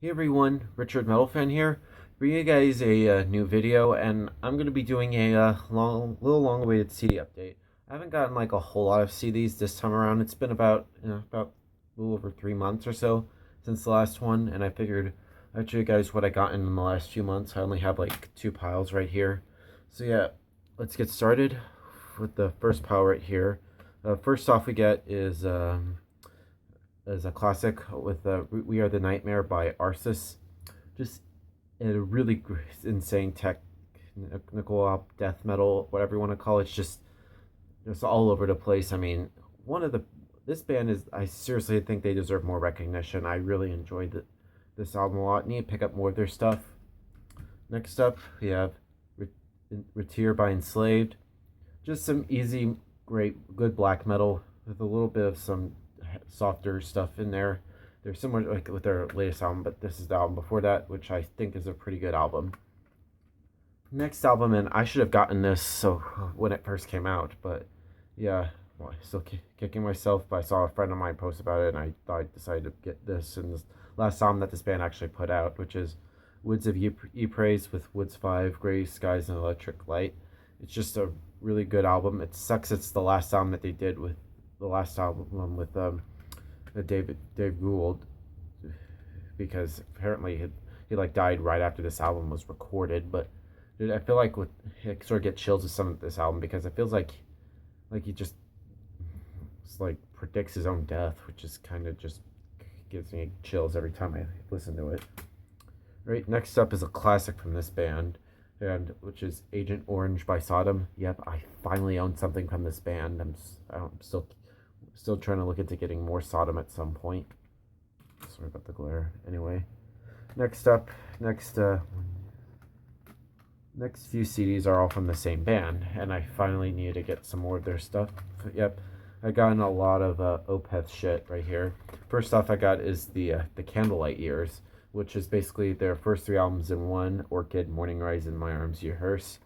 Hey everyone, Richard Metalfan here, bringing you guys a new video, and I'm going to be doing a little long-awaited CD update. I haven't gotten like a whole lot of CDs this time around. It's been about a little over 3 months or so since the last one, and I figured I'd show you guys what I got in the last few months. I only have like two piles right here, so yeah, let's get started with the first pile right here. First off, we get is a classic with "We Are the Nightmare" by Arsis. Just a really insane technical death metal, whatever you want to call it. It's just all over the place. I mean, one of the this band is I seriously think they deserve more recognition. I really enjoyed this album a lot. Need to pick up more of their stuff. Next up, we have Retir by Enslaved. Just some easy, great, good black metal with a little bit of some softer stuff in there. They're similar like with their latest album, but this is the album before that, which I think is a pretty good album. Next album, and I should have gotten this so when it first came out, but yeah, well, I'm still kicking myself. But I saw a friend of mine post about it, and I thought I decided to get this. And this last album that this band actually put out, which is Woods of Ypres with Woods 5, Gray Skies, and Electric Light. It's just a really good album. It sucks it's the last album that they did with the last album with Dave Gould, because apparently he like died right after this album was recorded. But dude, I feel like I sort of get chills with some of this album because it feels like he just like predicts his own death, which is kind of just gives me chills every time I listen to it. Right, next up is a classic from this band, and which is Agent Orange by Sodom. Yep, I finally own something from this band. I'm still trying to look into getting more Sodom at some point. Sorry about the glare. Anyway, next up, next few CDs are all from the same band, and I finally needed to get some more of their stuff. Yep, I got in a lot of Opeth shit right here. First off, I got is the Candlelight Years, which is basically their first three albums in one: Orchid, Morning Rise, and My Arms Your Hearse.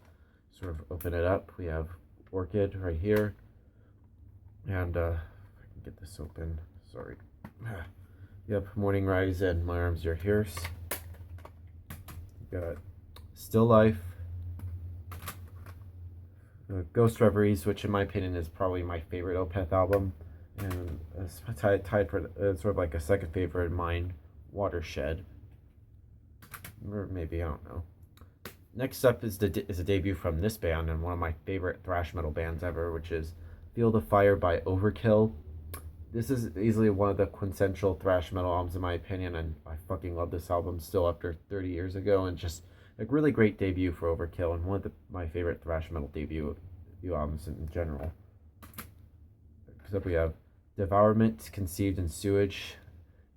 Sort of open it up. We have Orchid right here, and if I can get this open. Sorry. Yep, Morning Rise and My Arms Your Hearse. Got Still Life, Ghost Reveries, which in my opinion is probably my favorite Opeth album, and tied for sort of like a second favorite of mine, Watershed, or maybe I don't know. Next up is a debut from this band and one of my favorite thrash metal bands ever, which is Feel the Fire by Overkill. This is easily one of the quintessential thrash metal albums in my opinion, and I fucking love this album still after 30 years ago, and just a really great debut for Overkill, and one of my favorite thrash metal debut albums in general. Next up we have Devourment, Conceived in Sewage.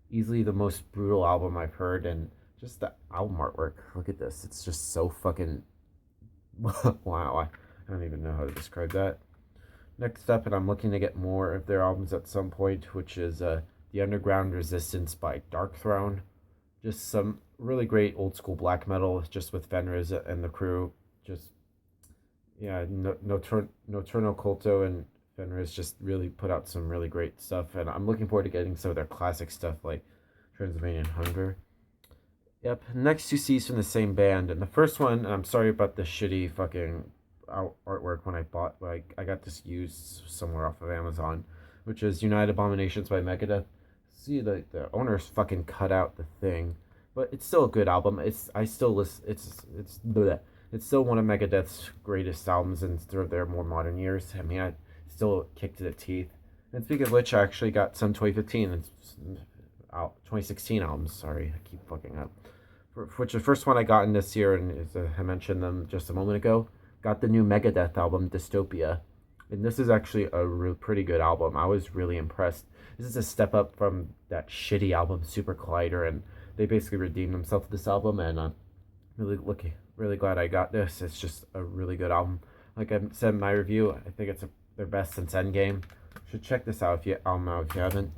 Easily the most brutal album I've heard, and just the album artwork. Look at this. It's just so fucking... wow, I don't even know how to describe that. Next up, and I'm looking to get more of their albums at some point, which is The Underground Resistance by Darkthrone. Just some really great old school black metal, just with Fenriz and the crew. Just, yeah, Nocturno Culto and Fenriz just really put out some really great stuff, and I'm looking forward to getting some of their classic stuff like Transylvanian Hunger. Yep, next two C's from the same band, and the first one, and I'm sorry about the shitty fucking artwork when I bought, like I got this used somewhere off of Amazon, which is United Abominations by Megadeth. See, the owners fucking cut out the thing, but it's still a good album. I still listen. It's bleh. It's still one of Megadeth's greatest albums in sort of their more modern years. I mean, I still kick to the teeth. And speaking of which, I actually got some 2015 and 2016 albums. Sorry, I keep fucking up. Which the first one I got in this year, and I mentioned them just a moment ago. Got the new Megadeth album, Dystopia. And this is actually a pretty good album. I was really impressed. This is a step up from that shitty album, Super Collider, and they basically redeemed themselves with this album, and I'm really glad I got this. It's just a really good album. Like I said in my review, I think it's their best since Endgame. You should check this out if you haven't.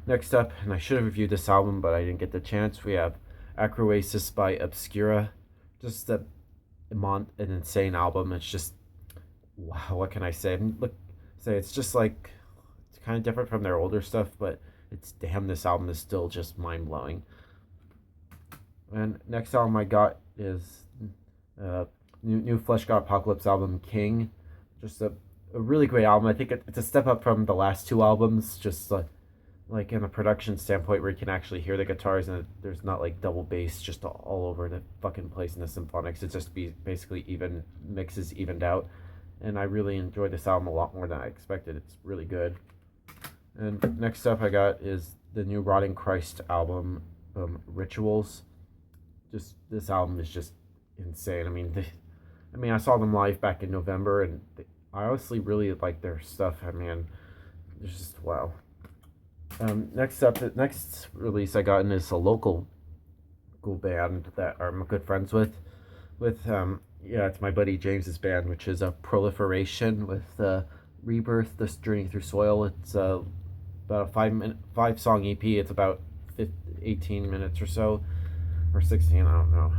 Next up, and I should have reviewed this album, but I didn't get the chance, we have Acroasis by Obscura. Just an insane album. It's just, wow, what can I say? It's just like, it's kind of different from their older stuff, but it's damn, this album is still just mind blowing. And next album I got is uh, new Flesh God Apocalypse album, King. Just a really great album. I think it's a step up from the last two albums, just like in a production standpoint where you can actually hear the guitars and there's not like double bass just all over the fucking place in the symphonics. It's just basically even mixes evened out. And I really enjoyed this album a lot more than I expected. It's really good. And next up I got is the new Rotting Christ album, Rituals. Just this album is just insane. I mean, I saw them live back in November, and I honestly really like their stuff. I mean, it's just wow. Next up, the next release I got in is a local cool band that I'm good friends with. Yeah, it's my buddy James's band, which is a Proliferation with Rebirth, This Journey Through Soil. It's about a 5 song EP. It's about 18 minutes or so, or 16. I don't know,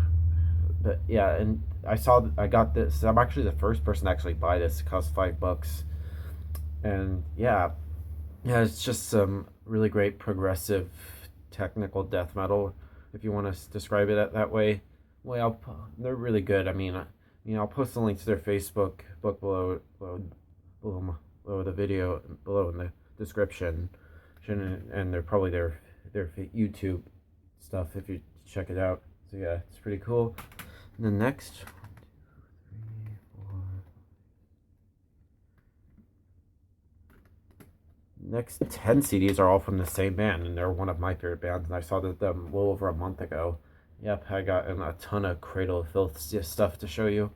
but yeah, and I got this. I'm actually the first person to actually buy this. It cost $5, and yeah, it's just some really great progressive technical death metal, if you want to describe it that way. Well, they're really good. I'll post the link to their Facebook book below the video below in the description, and they're probably their YouTube stuff if you check it out. So yeah, it's pretty cool. And the next 10 CDs are all from the same band, and they're one of my favorite bands. And I saw them a little over a month ago. Yep, I got a ton of Cradle of Filth stuff to show you.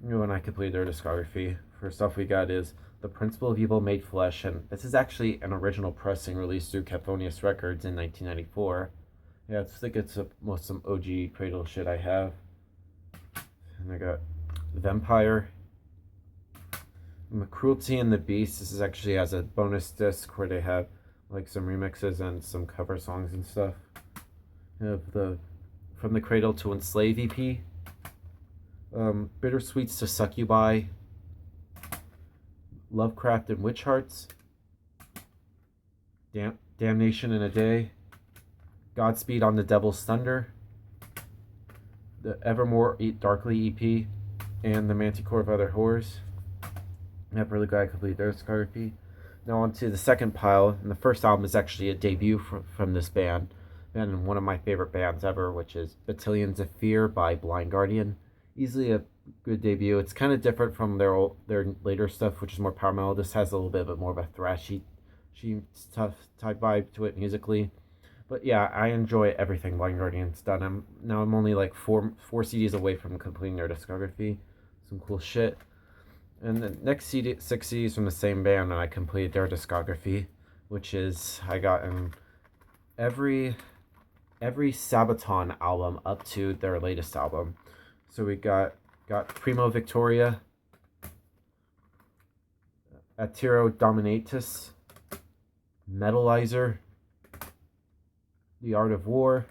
When I completed their discography. First off, we got is The Principle of Evil Made Flesh, and this is actually an original pressing released through Caphonius Records in 1994. Yeah, I think it's most some OG Cradle shit I have. And I got Vampire, Cruelty and the Beast. This is actually as a bonus disc where they have like some remixes and some cover songs and stuff. You have the From the Cradle to Enslave EP, Bittersweets to Succubi, Lovecraft and Witch Hearts, Damnation in a Day, Godspeed on the Devil's Thunder, the Evermore Eat Darkly EP, and the Manticore of Other Horrors. I'm really glad I completed their discography. Now on to the second pile, and the first album is actually a debut from this band, and one of my favorite bands ever, which is Battalions of Fear by Blind Guardian. Easily a good debut. It's kind of different from their later stuff, which is more power metal. This has a little bit more of a thrashy tough type vibe to it musically. But yeah, I enjoy everything Blind Guardian's done. I'm only like four CDs away from completing their discography. Some cool shit. And the next 6 CDs from the same band, and I completed their discography, which is I got in every Sabaton album up to their latest album. So we got Primo Victoria, Atiro Dominatus, Metalizer, The Art of War,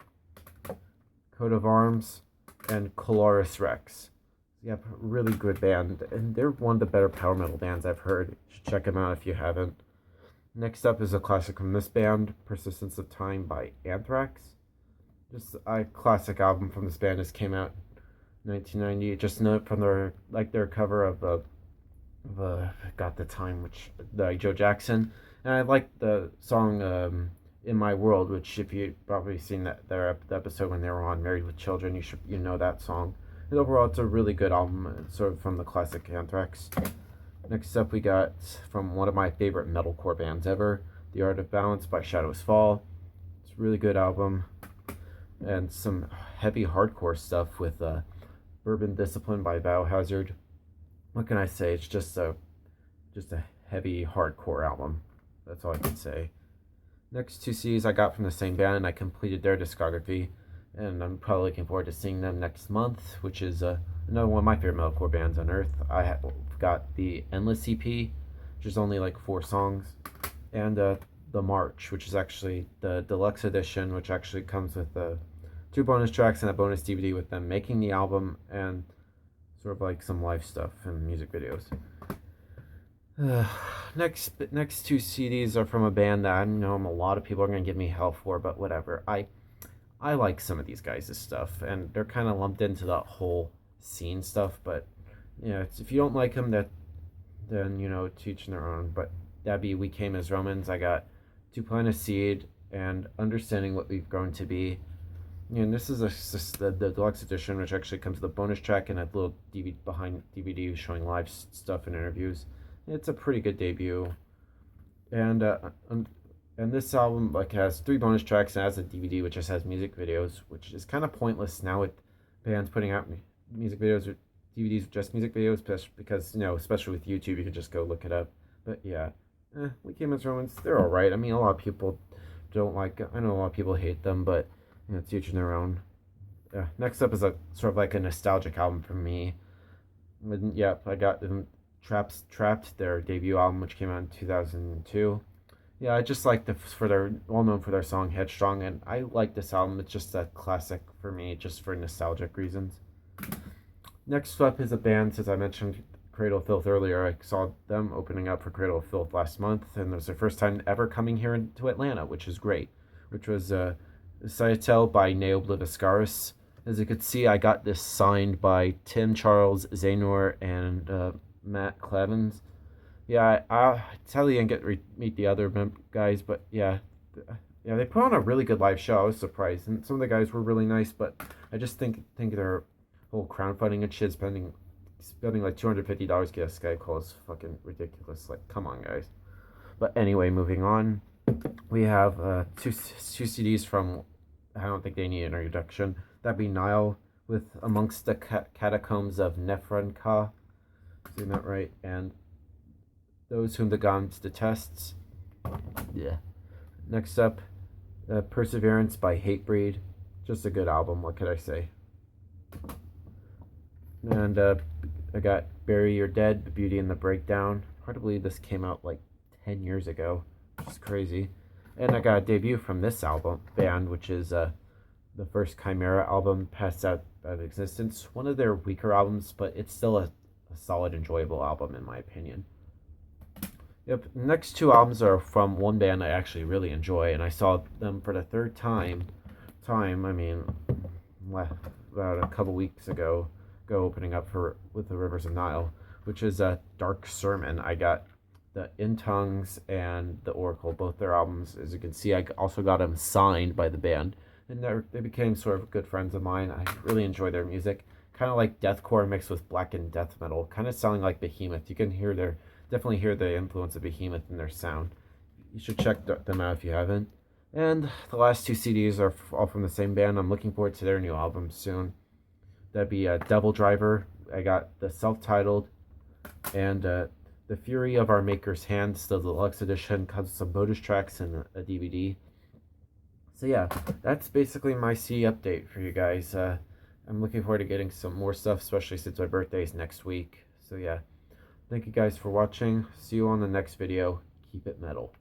Coat of Arms, and Coloris Rex. Yep, really good band, and they're one of the better power metal bands I've heard. You should check them out if you haven't. Next up is a classic from this band, Persistence of Time by Anthrax. Just a classic album from this band. Just came out in 1990. Just note from their cover of Got the Time, which Joe Jackson, and I like the song In My World, which if you probably seen the episode when they were on Married with Children, you know that song. And overall, it's a really good album, sort of from the classic Anthrax. Next up, we got from one of my favorite metalcore bands ever, The Art of Balance by Shadows Fall. It's a really good album, and some heavy hardcore stuff with Bourbon Discipline by Biohazard. What can I say? It's just a heavy hardcore album. That's all I can say. Next 2 CDs I got from the same band, and I completed their discography. And I'm probably looking forward to seeing them next month, which is another one of my favorite metalcore bands on earth. I got the Endless EP, which is only like 4 songs, and the March, which is actually the deluxe edition, which actually comes with 2 bonus tracks and a bonus DVD with them making the album and sort of like some live stuff and music videos. Next 2 CDs are from a band that I know a lot of people are gonna give me hell for, but whatever. I like some of these guys' stuff, and they're kind of lumped into that whole scene stuff. But if you don't like them, then to each their own. But that'd be We Came as Romans. I got To Plant a Seed and Understanding What We've Grown to Be. And this is the deluxe edition, which actually comes with a bonus track and a little DVD behind DVD showing live stuff and interviews. It's a pretty good debut, and this album has 3 bonus tracks and has a DVD which just has music videos, which is kind of pointless now with bands putting out music videos or DVDs with just music videos, because especially with YouTube, you can just go look it up. But yeah, We Came as Romans, they're all right. I mean, a lot of people don't like. I know a lot of people hate them, but it's each in their own. Next up is a sort of like a nostalgic album for me. I got them Trapped, their debut album, which came out in 2002. Yeah, I just like they're well known for their song Headstrong, and I like this album. It's just a classic for me, just for nostalgic reasons. Next up is a band, since I mentioned Cradle of Filth earlier. I saw them opening up for Cradle of Filth last month, and it was their first time ever coming here to Atlanta, which is great. Which was Sciatel by Neobliviscaris. As you could see, I got this signed by Tim Charles Zaynor and Matt Clevens. Yeah, I tell you and meet the other guys, but yeah, they put on a really good live show. I was surprised, and some of the guys were really nice, but I just think their whole crowdfunding and shit, spending like $250 to get a Skype call is fucking ridiculous. Like, come on, guys. But anyway, moving on, we have two CDs from. I don't think they need an introduction. That'd be Nile with Amongst the Catacombs of Nephron-Ka. Saying that right? And Those Whom the Gods Detests. Yeah. Next up, Perseverance by Hatebreed. Just a good album, what could I say? And I got Bury Your Dead, The Beauty and the Breakdown. Hard to believe this came out like 10 years ago, which is crazy. And I got a debut from this band, which is the first Chimera album, Passed Out of Existence. One of their weaker albums, but it's still a solid, enjoyable album in my opinion. Yep, next 2 albums are from one band I actually really enjoy, and I saw them for the third time. I mean, about a couple weeks ago, opening up with the Rivers of Nile, which is a Dark Sermon. I got the In Tongues and the Oracle, both their albums. As you can see, I also got them signed by the band, and they became sort of good friends of mine. I really enjoy their music, kind of like deathcore mixed with blackened death metal, kind of sounding like Behemoth. You can definitely hear the influence of Behemoth in their sound. You should check them out if you haven't. And the last 2 CDs are all from the same band. I'm looking forward to their new album soon. That'd be Devil Driver. I got the self-titled, and The Fury of Our Maker's Hand, still the deluxe edition, comes with some bonus tracks and a DVD. So yeah, that's basically my CD update for you guys. I'm looking forward to getting some more stuff, especially since my birthday is next week. So yeah, thank you guys for watching. See you on the next video. Keep it metal.